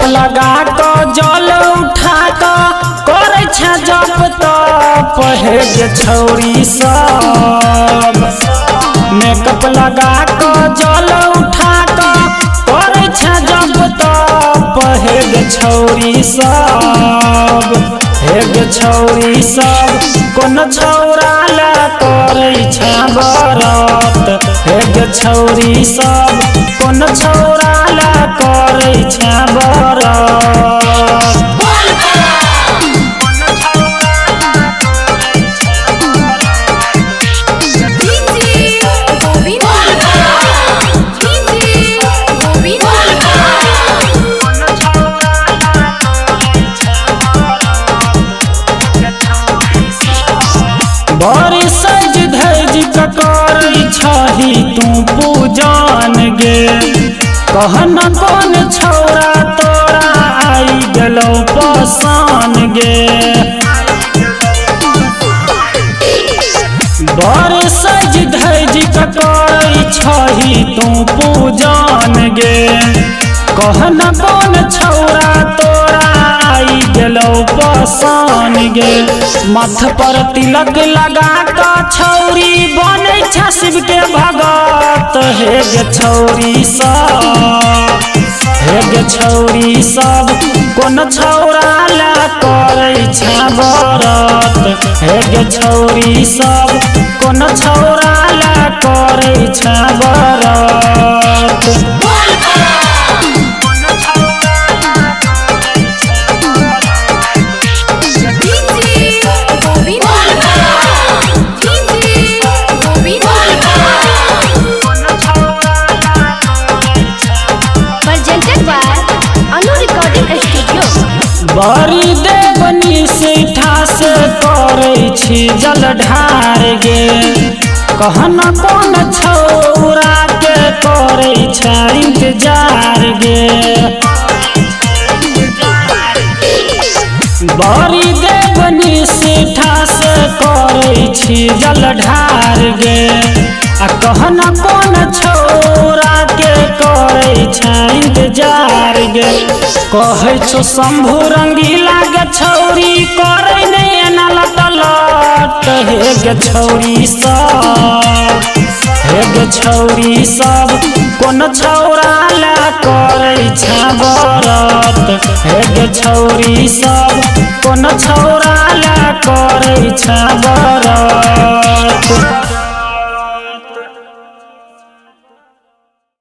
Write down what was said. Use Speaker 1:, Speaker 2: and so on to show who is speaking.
Speaker 1: लगा क जल उठा क करे छ जप तप हे गे छौरी सब। मेकअप लगा क जल उठा क करे छ जप तप हे गे छौरी सब। हे गे छौरी सब कोन छौरा ला करे छ व्रत हे गे छौरी सब कोन छौरा ला करे छ व्रत। बड़ी सज धज करी छही तू पूजन गे कहन कौन छौरा तोरा आई गेलो पसान गे। बड़ी सज धज करी छही तू पूजन गे कहन कौन छौरा तोरा आई गेलो पसान गे। मथ पर तिलक लगा क छौरी बने छ शिव के भगत हे गे छौरी सब। हे गे छौरी सब कोन छौरा ला करे छ व्रत हे गे छौरी सब कोन छौरा ला करे छ व्रत। बड़ी देवनी सीठा से करे छी जल ढार गे कहन कौन छौरा के करे छ इंतजार गे। बड़ी देवनी सीठा से करे छी जल ढार गे आ कहन कौन छौरा के करे छ इंतजार गे। कहे छो शंभु रंगीला गे छौरी करे नहीं एना लटलट हे गे छौरी सब। हे गे छौरी सब कोन छौरा ला करे छ व्रत हे गे छौरी सब कोन छौरा ला करे छ व्रत।